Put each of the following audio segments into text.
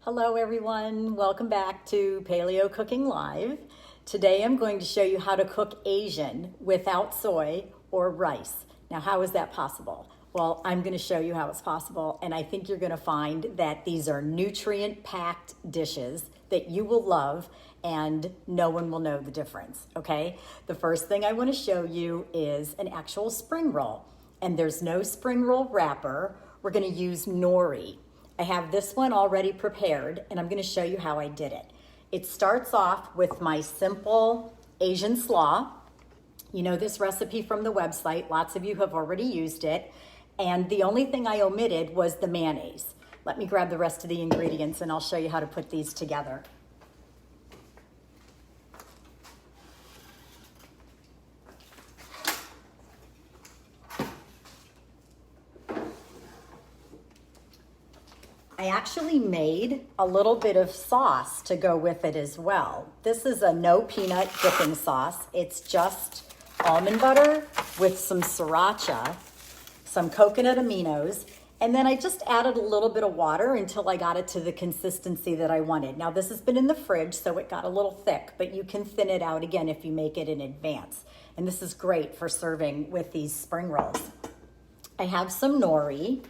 Hello everyone, welcome back to Paleo Cooking Live. Today I'm going to show you how to cook Asian without soy or rice. Now how is that possible? Well, I'm going to show you how it's possible, and I think you're going to find that these are nutrient-packed dishes that you will love and no one will know the difference, okay? The first thing I want to show you is an actual spring roll, and there's no spring roll wrapper. We're going to use Nori. I have this one already prepared, and I'm going to show you how I did it. It starts off with my simple Asian slaw. You know this recipe from the website. Lots of you have already used it. And the only thing I omitted was the mayonnaise. Let me grab the rest of the ingredients, and I'll show you how to put these together. I actually made a little bit of sauce to go with it as well. This is a no peanut dipping sauce. It's just almond butter with some sriracha, some coconut aminos, and then I just added a little bit of water until I got it to the consistency that I wanted. Now this has been in the fridge, so it got a little thick, but you can thin it out again if you make it in advance. And this is great for serving with these spring rolls. I have some nori,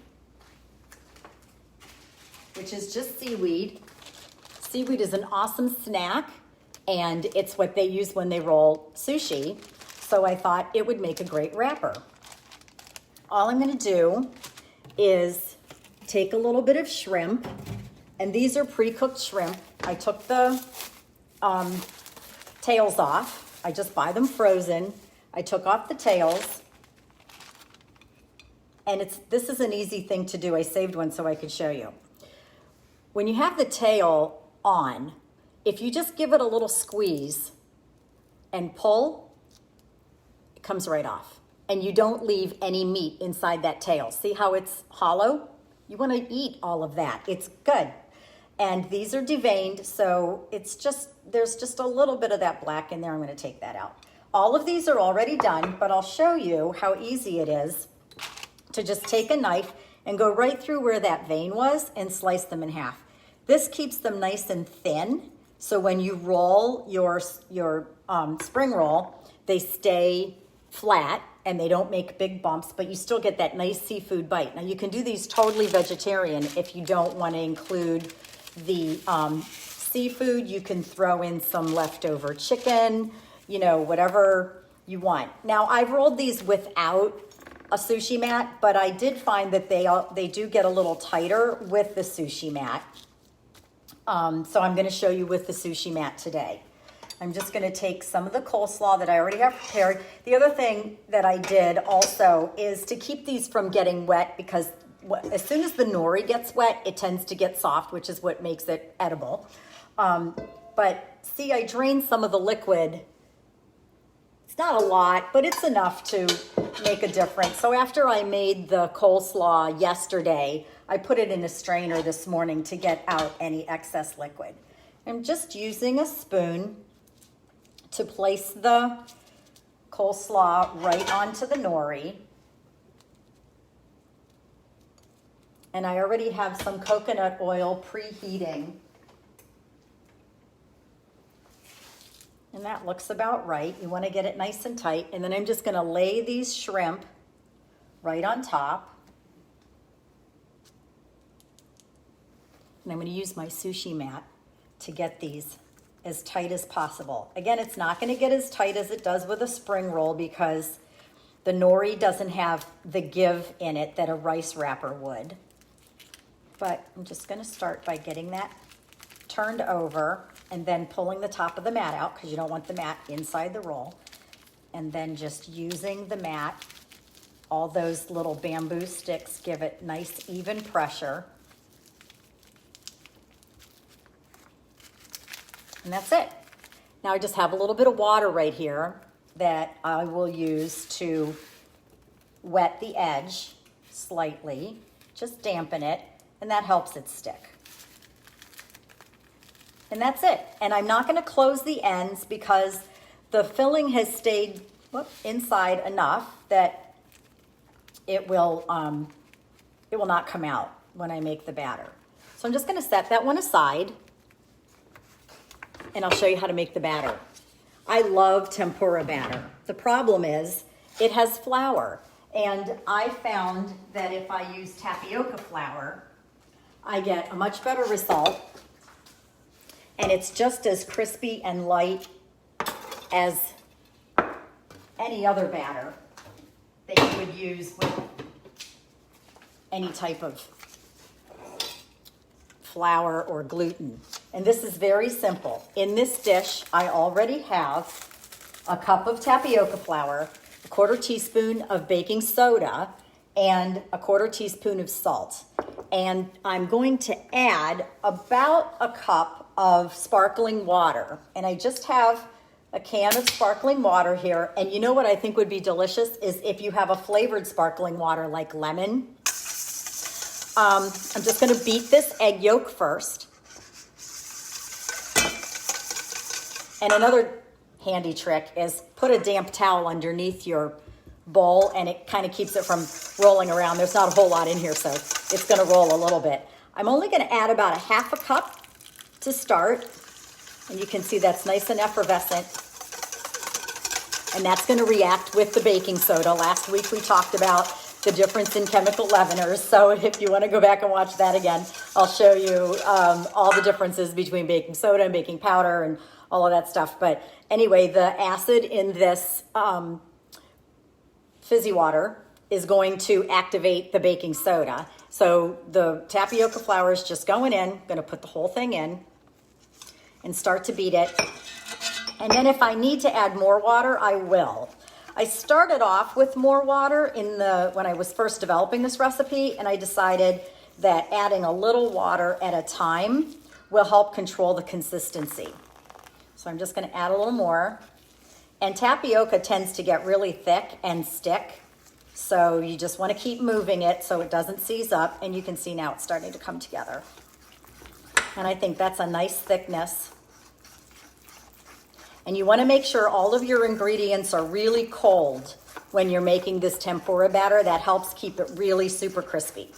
which is just seaweed. Seaweed is an awesome snack, and it's what they use when they roll sushi. So I thought it would make a great wrapper. All I'm gonna do is take a little bit of shrimp, and these are pre-cooked shrimp. I took the tails off. I just buy them frozen. I took off the tails, and this is an easy thing to do. I saved one so I could show you. When you have the tail on, if you just give it a little squeeze and pull, it comes right off. And you don't leave any meat inside that tail. See how it's hollow? You want to eat all of that. It's good. And these are deveined, so there's just a little bit of that black in there. I'm going to take that out. All of these are already done, but I'll show you how easy it is to just take a knife and go right through where that vein was and slice them in half. This keeps them nice and thin, so when you roll your spring roll, they stay flat and they don't make big bumps, but you still get that nice seafood bite. Now you can do these totally vegetarian if you don't want to include the seafood. You can throw in some leftover chicken, you know, whatever you want. Now I've rolled these without a sushi mat, but I did find that they do get a little tighter with the sushi mat. So I'm going to show you with the sushi mat today. I'm just going to take some of the coleslaw that I already have prepared. The other thing that I did also is to keep these from getting wet, because as soon as the nori gets wet, it tends to get soft, which is what makes it edible. But see, I drained some of the liquid. It's not a lot, but it's enough to make a difference. So after I made the coleslaw yesterday, I put it in a strainer this morning to get out any excess liquid. I'm just using a spoon to place the coleslaw right onto the nori. And I already have some coconut oil preheating. And that looks about right. You want to get it nice and tight. And then I'm just going to lay these shrimp right on top. And I'm going to use my sushi mat to get these as tight as possible. Again, it's not going to get as tight as it does with a spring roll because the nori doesn't have the give in it that a rice wrapper would. But I'm just going to start by getting that turned over and then pulling the top of the mat out, because you don't want the mat inside the roll. And then just using the mat, all those little bamboo sticks give it nice even pressure. And that's it. Now I just have a little bit of water right here that I will use to wet the edge slightly, just dampen it, and that helps it stick. And that's it. And I'm not going to close the ends because the filling has stayed inside enough that it will not come out when I make the batter. So I'm just gonna set that one aside and I'll show you how to make the batter. I love tempura batter. The problem is it has flour, and I found that if I use tapioca flour, I get a much better result, and it's just as crispy and light as any other batter that you would use with any type of flour or gluten. And this is very simple. In this dish, I already have a cup of tapioca flour, a 1/4 teaspoon of baking soda, and a 1/4 teaspoon of salt. And I'm going to add about a cup of sparkling water. And I just have a can of sparkling water here. And you know what I think would be delicious is if you have a flavored sparkling water like lemon. I'm just going to beat this egg yolk first. And another handy trick is put a damp towel underneath your bowl, and it kind of keeps it from rolling around. There's not a whole lot in here, so it's going to roll a little bit. I'm only going to add about a 1/2 cup to start. And you can see that's nice and effervescent. And that's going to react with the baking soda. Last week we talked about the difference in chemical leaveners. So if you want to go back and watch that again, I'll show you all the differences between baking soda and baking powder and all of that stuff. But anyway, the acid in this fizzy water is going to activate the baking soda. So the tapioca flour is just going in. I'm going to put the whole thing in and start to beat it. And then if I need to add more water, I will. I started off with more water when I was first developing this recipe, and I decided that adding a little water at a time will help control the consistency. So I'm just going to add a little more. And tapioca tends to get really thick and stick, so you just want to keep moving it so it doesn't seize up, and you can see now it's starting to come together. And I think that's a nice thickness. And you want to make sure all of your ingredients are really cold when you're making this tempura batter. That helps keep it really super crispy.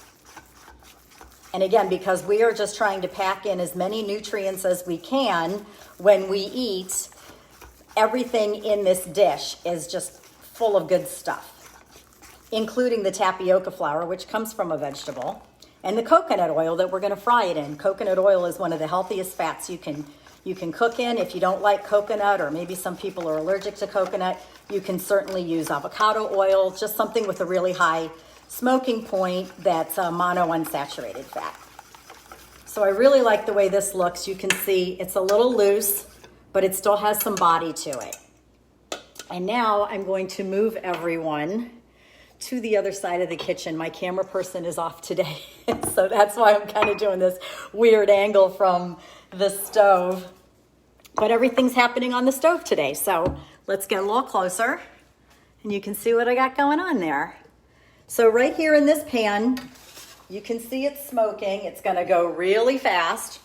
And again, because we are just trying to pack in as many nutrients as we can when we eat, everything in this dish is just full of good stuff, including the tapioca flour, which comes from a vegetable, and the coconut oil that we're going to fry it in. Coconut oil is one of the healthiest fats you can cook in. If you don't like coconut, or maybe some people are allergic to coconut, you can certainly use avocado oil, just something with a really high smoking point that's a monounsaturated fat. So I really like the way this looks. You can see it's a little loose, but it still has some body to it. And now I'm going to move everyone to the other side of the kitchen. My camera person is off today, so that's why I'm kind of doing this weird angle from the stove. But everything's happening on the stove today, so let's get a little closer, and you can see what I got going on there. So right here in this pan, you can see it's smoking. It's going to go really fast.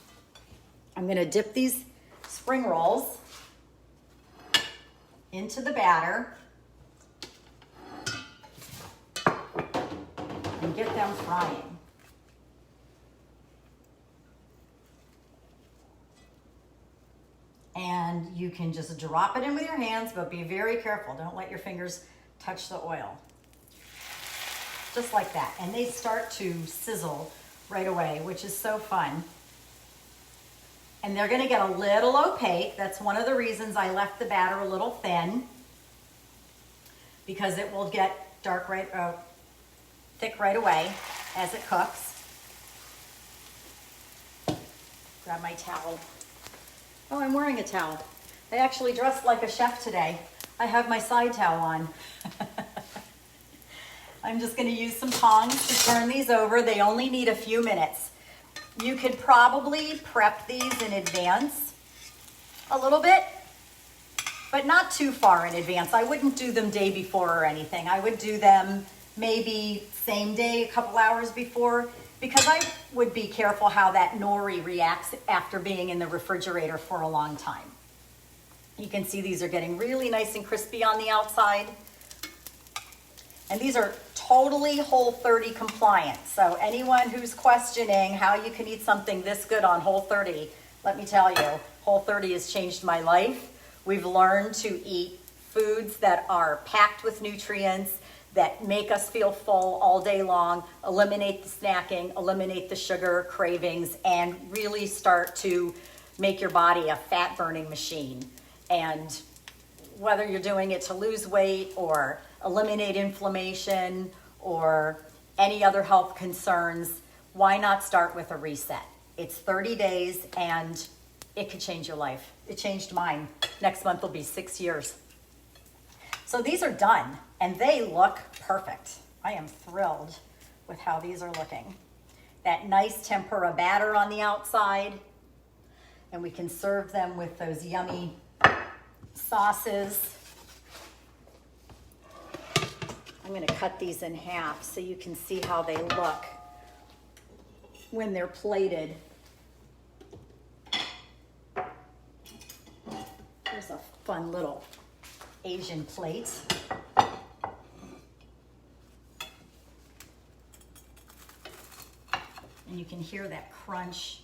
I'm going to dip these spring rolls into the batter and get them frying. And you can just drop it in with your hands, but be very careful. Don't let your fingers touch the oil. Just like that. And they start to sizzle right away, which is so fun. And they're going to get a little opaque. That's one of the reasons I left the batter a little thin, because it will get thick right away as it cooks. Grab my towel. Oh, I'm wearing a towel. I actually dressed like a chef today. I have my side towel on. I'm just going to use some tongs to turn these over. They only need a few minutes. You could probably prep these in advance a little bit, but not too far in advance. I wouldn't do them day before or anything. I would do them maybe same day, a couple hours before, because I would be careful how that nori reacts after being in the refrigerator for a long time. You can see these are getting really nice and crispy on the outside. And these are totally Whole30 compliant. So anyone who's questioning how you can eat something this good on Whole30, let me tell you, Whole30 has changed my life. We've learned to eat foods that are packed with nutrients, that make us feel full all day long, eliminate the snacking, eliminate the sugar cravings, and really start to make your body a fat burning machine. And whether you're doing it to lose weight or eliminate inflammation or any other health concerns, why not start with a reset? It's 30 days and it could change your life. It changed mine. Next month will be 6 years. So these are done and they look perfect. I am thrilled with how these are looking. That nice tempura batter on the outside, and we can serve them with those yummy sauces. I'm going to cut these in half so you can see how they look when they're plated. There's a fun little Asian plate. And you can hear that crunch.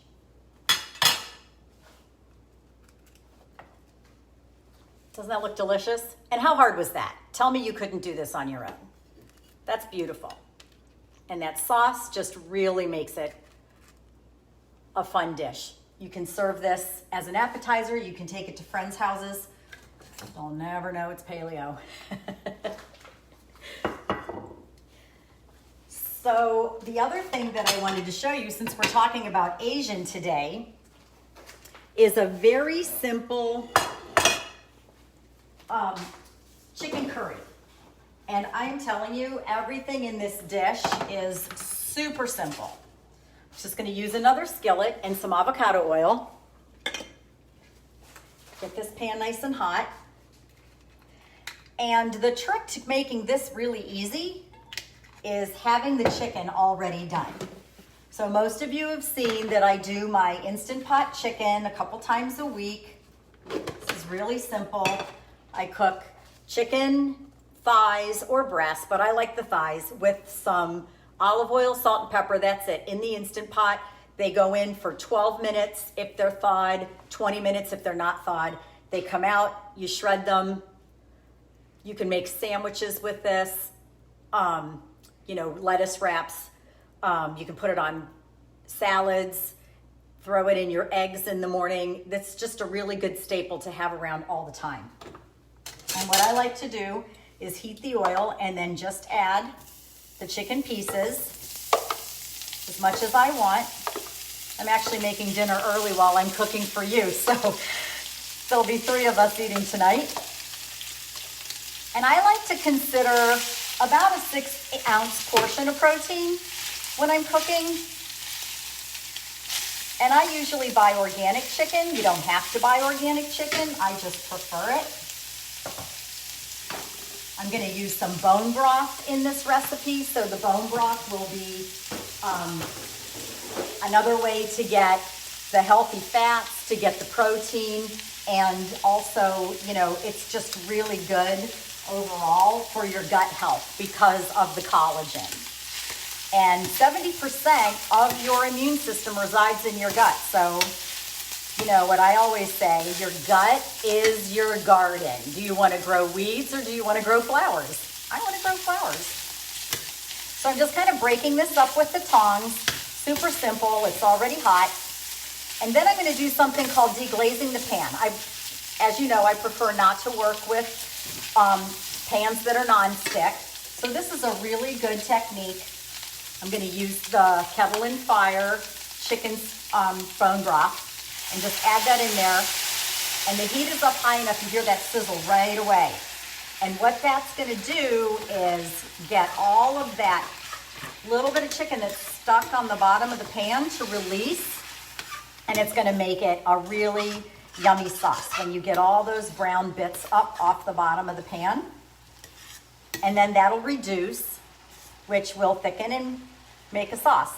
Doesn't that look delicious? And how hard was that? Tell me you couldn't do this on your own. That's beautiful. And that sauce just really makes it a fun dish. You can serve this as an appetizer. You can take it to friends' houses. They'll never know it's paleo. So the other thing that I wanted to show you, since we're talking about Asian today, is a very simple chicken curry. And I'm telling you, everything in this dish is super simple. I'm just going to use another skillet and some avocado oil. Get this pan nice and hot. And the trick to making this really easy is having the chicken already done. So most of you have seen that I do my Instant Pot chicken a couple times a week. This is really simple. I cook chicken thighs or breasts, but I like the thighs, with some olive oil, salt, and pepper. That's it, in the Instant Pot. They go in for 12 minutes if they're thawed, 20 minutes if they're not thawed. They come out, you shred them. You can make sandwiches with this, lettuce wraps. You can put it on salads, throw it in your eggs in the morning. That's just a really good staple to have around all the time. And what I like to do is heat the oil and then just add the chicken pieces as much as I want. I'm actually making dinner early while I'm cooking for you, so there'll be 3 of us eating tonight. And I like to consider about a 6-ounce portion of protein when I'm cooking. And I usually buy organic chicken. You don't have to buy organic chicken. I just prefer it. I'm going to use some bone broth in this recipe. So the bone broth will be another way to get the healthy fats, to get the protein, and also, it's just really good overall for your gut health because of the collagen. And 70% of your immune system resides in your gut. So, what I always say, your gut is your garden. Do you want to grow weeds or do you want to grow flowers? I want to grow flowers. So I'm just kind of breaking this up with the tongs. Super simple. It's already hot. And then I'm going to do something called deglazing the pan. As you know, I prefer not to work with pans that are non-stick. So this is a really good technique. I'm going to use the kettle and fire chicken bone broth and just add that in there. And the heat is up high enough, you hear that sizzle right away. And what that's going to do is get all of that little bit of chicken that's stuck on the bottom of the pan to release. And it's going to make it a really yummy sauce when you get all those brown bits up off the bottom of the pan. And then that'll reduce, which will thicken and make a sauce.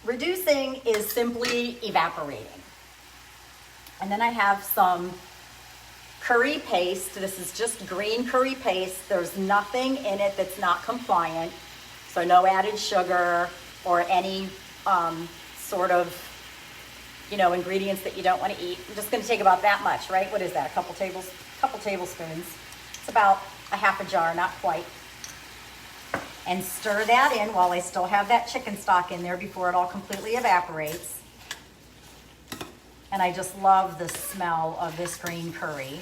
Reducing is simply evaporating. And then I have some curry paste. This is just green curry paste. There's nothing in it that's not compliant. So no added sugar or any sort of, ingredients that you don't want to eat. I'm just going to take about that much, right? What is that? A couple tablespoons. It's about a half a jar, not quite. And stir that in while I still have that chicken stock in there before it all completely evaporates. And I just love the smell of this green curry.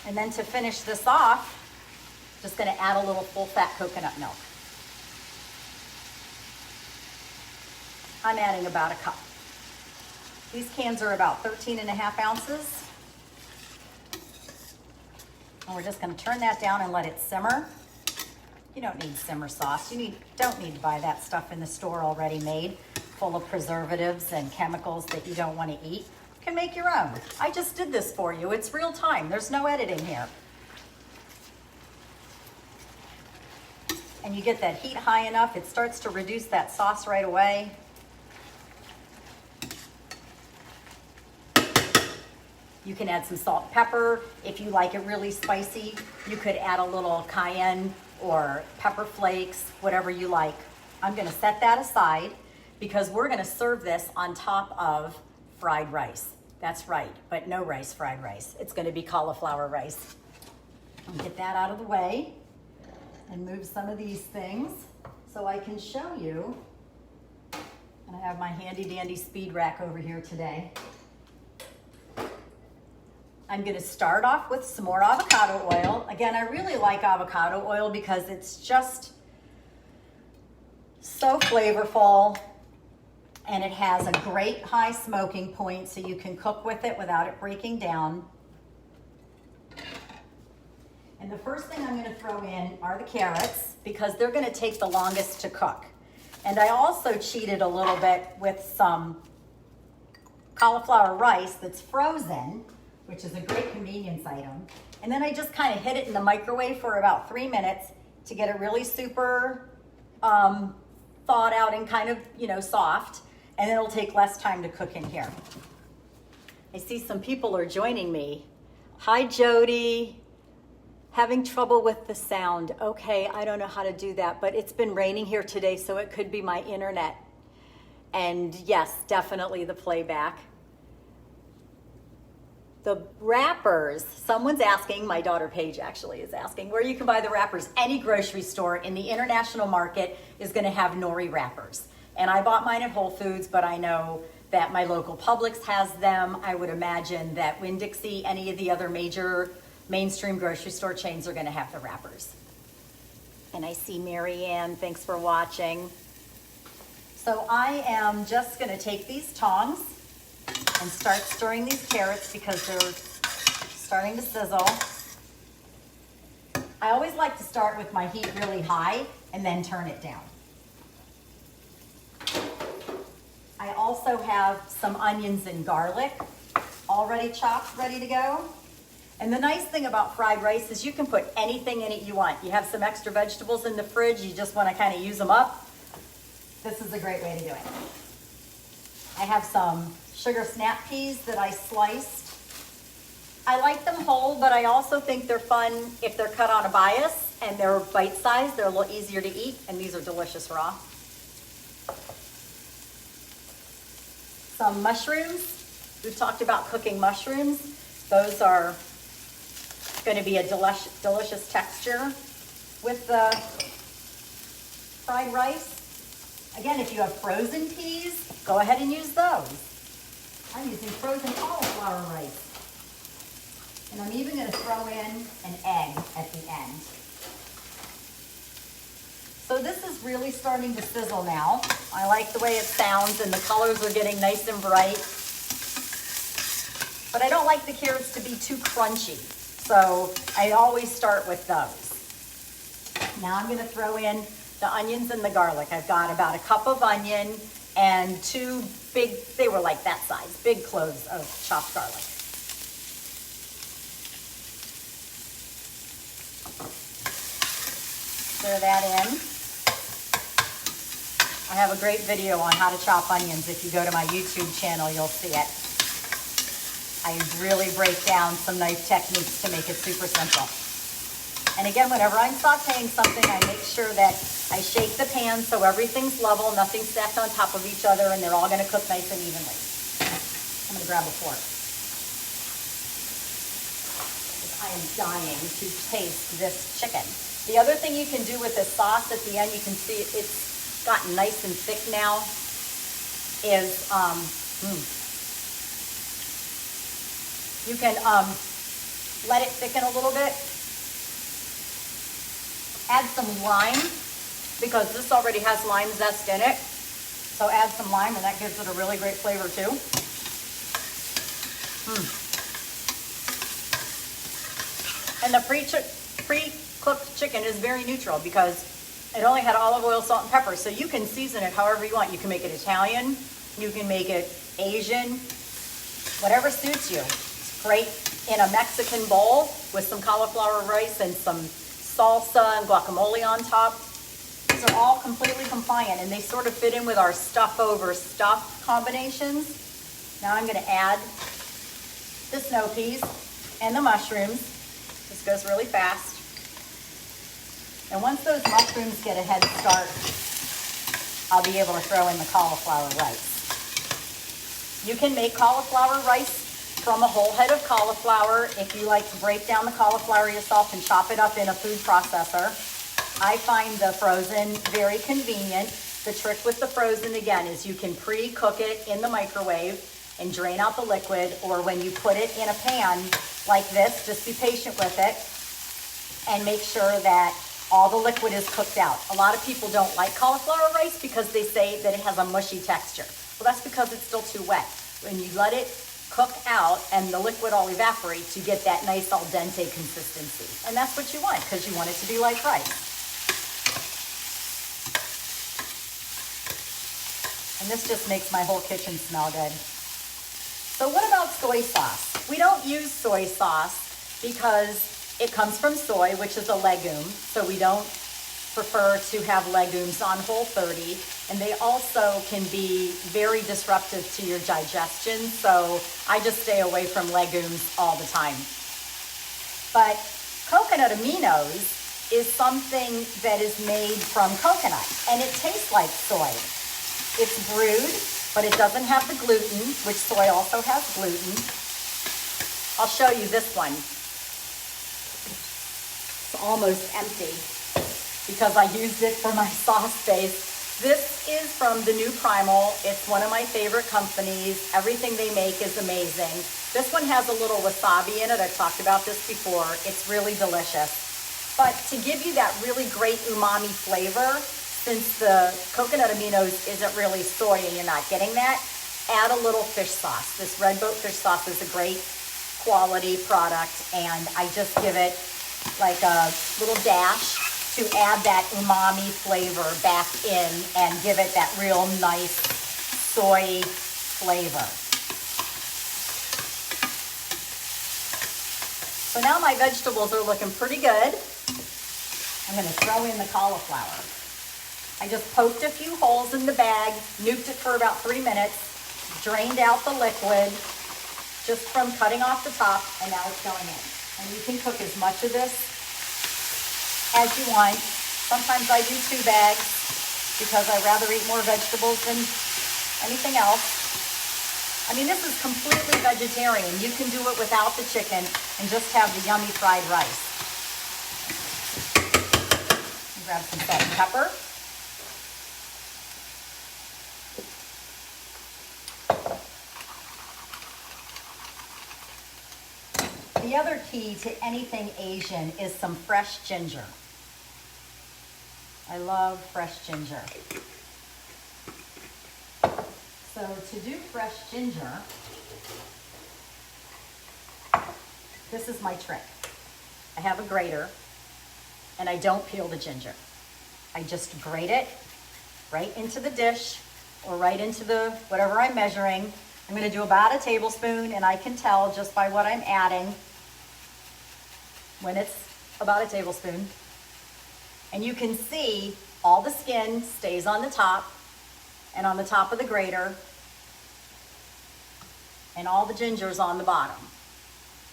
And then to finish this off, just going to add a little full-fat coconut milk. I'm adding about a cup. These cans are about 13.5 ounces. And we're just going to turn that down and let it simmer. You don't need simmer sauce. You don't need to buy that stuff in the store already made, full of preservatives and chemicals that you don't want to eat. You can make your own. I just did this for you. It's real time. There's no editing here. And you get that heat high enough, it starts to reduce that sauce right away. You can add some salt and pepper. If you like it really spicy, you could add a little cayenne or pepper flakes, whatever you like. I'm gonna set that aside because we're gonna serve this on top of fried rice. That's right, but no rice, fried rice. It's gonna be cauliflower rice. I'll get that out of the way and move some of these things so I can show you. And I have my handy dandy speed rack over here today. I'm gonna start off with some more avocado oil. Again, I really like avocado oil because it's just so flavorful and it has a great high smoking point so you can cook with it without it breaking down. And the first thing I'm gonna throw in are the carrots because they're gonna take the longest to cook. And I also cheated a little bit with some cauliflower rice that's frozen, which is a great convenience item. And then I just kind of hit it in the microwave for about 3 minutes to get it really super thawed out and kind of, soft. And it'll take less time to cook in here. I see some people are joining me. Hi, Jody. Having trouble with the sound. Okay, I don't know how to do that, but it's been raining here today, so it could be my internet. And yes, definitely the playback. The wrappers, someone's asking, my daughter Paige actually is asking, where you can buy the wrappers. Any grocery store in the international market is gonna have Nori wrappers. And I bought mine at Whole Foods, but I know that my local Publix has them. I would imagine that Winn-Dixie, any of the other major mainstream grocery store chains are gonna have the wrappers. And I see Mary Ann, thanks for watching. So I am just gonna take these tongs and start stirring these carrots because they're starting to sizzle. I always like to start with my heat really high and then turn it down. I also have some onions and garlic already chopped, ready to go. And the nice thing about fried rice is you can put anything in it you want. You have some extra vegetables in the fridge, you just want to kind of use them up. This is a great way to do it. I have some sugar snap peas that I sliced. I like them whole, but I also think they're fun if they're cut on a bias and they're bite-sized. They're a little easier to eat, and these are delicious raw. Some mushrooms. We've talked about cooking mushrooms. Those are going to be a delicious texture with the fried rice. Again, if you have frozen peas, go ahead and use those. I'm using frozen cauliflower rice. And I'm even going to throw in an egg at the end. So this is really starting to sizzle now. I like the way it sounds and the colors are getting nice and bright. But I don't like the carrots to be too crunchy. So I always start with those. Now I'm going to throw in the onions and the garlic. I've got about a cup of onion and 2 big, they were like that size, big cloves of chopped garlic. Stir that in. I have a great video on how to chop onions. If you go to my YouTube channel, you'll see it. I really break down some knife techniques to make it super simple. And again, whenever I'm sauteing something, I make sure that I shake the pan so everything's level, nothing's stacked on top of each other, and they're all gonna cook nice and evenly. I'm gonna grab a fork. I am dying to taste this chicken. The other thing you can do with this sauce at the end, you can see it's gotten nice and thick now, is you can let it thicken a little bit. Add some lime, because this already has lime zest in it. So add some lime, and that gives it a really great flavor too. And the pre-cooked chicken is very neutral because it only had olive oil, salt, and pepper. So you can season it however you want. You can make it Italian, you can make it Asian, whatever suits you. It's great in a Mexican bowl with some cauliflower rice and some salsa and guacamole on top. These are all completely compliant, and they sort of fit in with our stuff over stuff combinations. Now I'm going to add the snow peas and the mushrooms. This goes really fast. And once those mushrooms get a head start, I'll be able to throw in the cauliflower rice. You can make cauliflower rice from a whole head of cauliflower if you like to break down the cauliflower yourself and chop it up in a food processor. I find the frozen very convenient. The trick with the frozen, again, is you can pre-cook it in the microwave and drain out the liquid, or when you put it in a pan like this, just be patient with it and make sure that all the liquid is cooked out. A lot of people don't like cauliflower rice because they say that it has a mushy texture. Well, that's because it's still too wet. When you let it cook out and the liquid all evaporates, you get that nice al dente consistency. And that's what you want, because you want it to be like rice. And this just makes my whole kitchen smell good. So what about soy sauce? We don't use soy sauce because it comes from soy, which is a legume. So we don't prefer to have legumes on Whole30. And they also can be very disruptive to your digestion. So I just stay away from legumes all the time. But coconut aminos is something that is made from coconut, and it tastes like soy. It's brewed, but it doesn't have the gluten, which soy also has gluten. I'll show you this one. It's almost empty because I used it for my sauce base. This is from the new Primal. It's one of my favorite companies. Everything they make is amazing. This one has a little wasabi in it. I've talked about this before. It's really delicious. But to give you that really great umami flavor, since the coconut aminos isn't really soy and you're not getting that, add a little fish sauce. This Red Boat fish sauce is a great quality product, and I just give it like a little dash to add that umami flavor back in and give it that real nice soy flavor. So now my vegetables are looking pretty good. I'm going to throw in the cauliflower. I just poked a few holes in the bag, nuked it for about 3 minutes, drained out the liquid just from cutting off the top, and now it's going in. And you can cook as much of this as you want. Sometimes I do 2 bags because I rather eat more vegetables than anything else. I mean, this is completely vegetarian. You can do it without the chicken and just have the yummy fried rice. Grab some salt and pepper. The other key to anything Asian is some fresh ginger. I love fresh ginger. So to do fresh ginger, this is my trick. I have a grater, and I don't peel the ginger. I just grate it right into the dish or right into the whatever I'm measuring. I'm going to do about a tablespoon, and I can tell just by what I'm adding when it's about a tablespoon. And you can see all the skin stays on the top. and on the top of the grater, and all the ginger's on the bottom.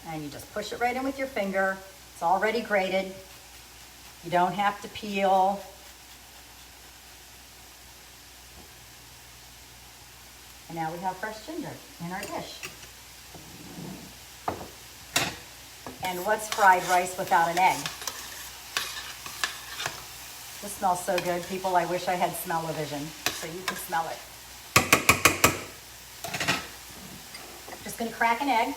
And you just push it right in with your finger. It's already grated. You don't have to peel. And now we have fresh ginger in our dish. And what's fried rice without an egg? This smells so good, people. I wish I had smell-o-vision so you can smell it. Just gonna crack an egg.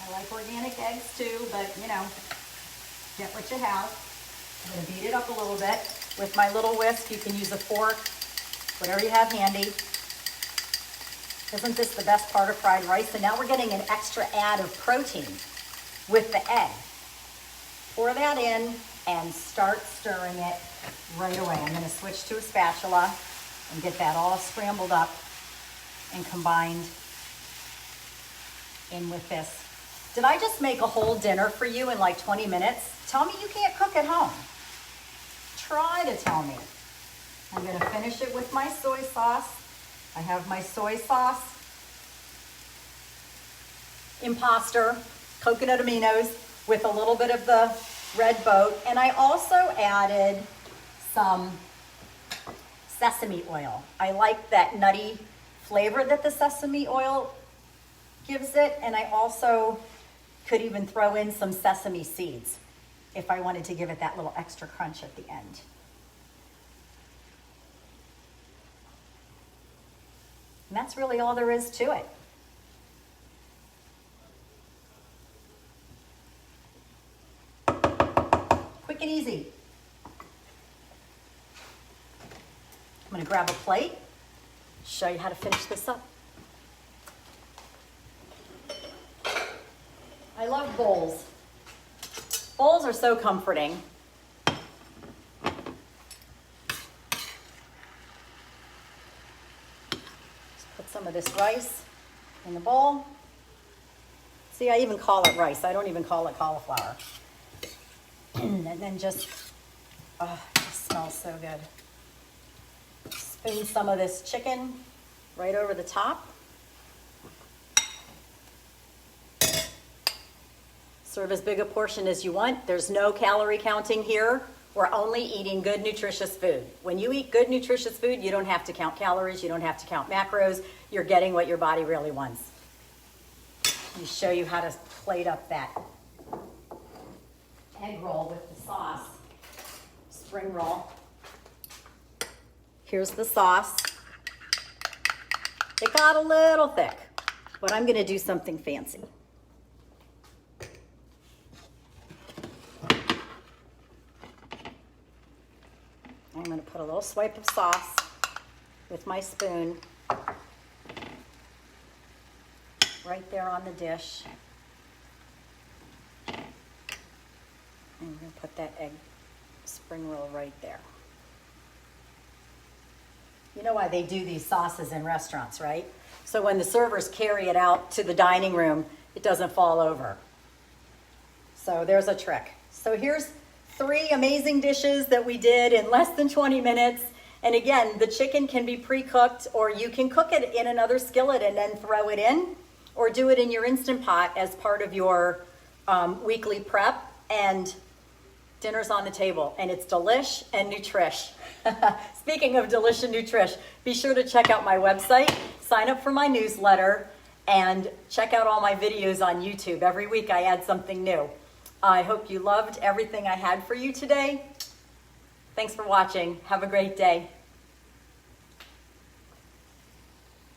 I like organic eggs too, but you know, get what you have. I'm gonna beat it up a little bit with my little whisk. You can use a fork, whatever you have handy. Isn't this the best part of fried rice? And now we're getting an extra add of protein with the egg. Pour that in and start stirring it right away. I'm gonna switch to a spatula and get that all scrambled up and combined in with this. Did I just make a whole dinner for you in like 20 minutes? Tell me you can't cook at home. Try to tell me. I'm gonna finish it with my soy sauce. I have my soy sauce, imposter, coconut aminos with a little bit of the red boat. And I also added some sesame oil. I like that nutty flavor that the sesame oil gives it. And I also could even throw in some sesame seeds if I wanted to give it that little extra crunch at the end. And that's really all there is to it. Quick and easy. I'm gonna grab a plate, show you how to finish this up. I love bowls. Bowls are so comforting. Some of this rice in the bowl. See, I even call it rice. I don't even call it cauliflower. And then just, oh, it just smells so good. Spoon some of this chicken right over the top. Serve as big a portion as you want. There's no calorie counting here. We're only eating good, nutritious food. When you eat good, nutritious food, you don't have to count calories. You don't have to count macros. You're getting what your body really wants. Let me show you how to plate up that egg roll with the sauce. Spring roll. Here's the sauce. It got a little thick, but I'm gonna do something fancy. I'm going to put a little swipe of sauce with my spoon right there on the dish. And I'm going to put that egg spring roll right there. You know why they do these sauces in restaurants, right? So when the servers carry it out to the dining room, it doesn't fall over. So there's a trick. So here's 3 amazing dishes that we did in less than 20 minutes. And again, the chicken can be pre-cooked, or you can cook it in another skillet and then throw it in, or do it in your Instant Pot as part of your weekly prep, and dinner's on the table, and it's delish and nutrish. Speaking of delish and nutrish, be sure to check out my website, sign up for my newsletter, and check out all my videos on YouTube. Every week I add something new. I hope you loved everything I had for you today. Thanks for watching. Have a great day.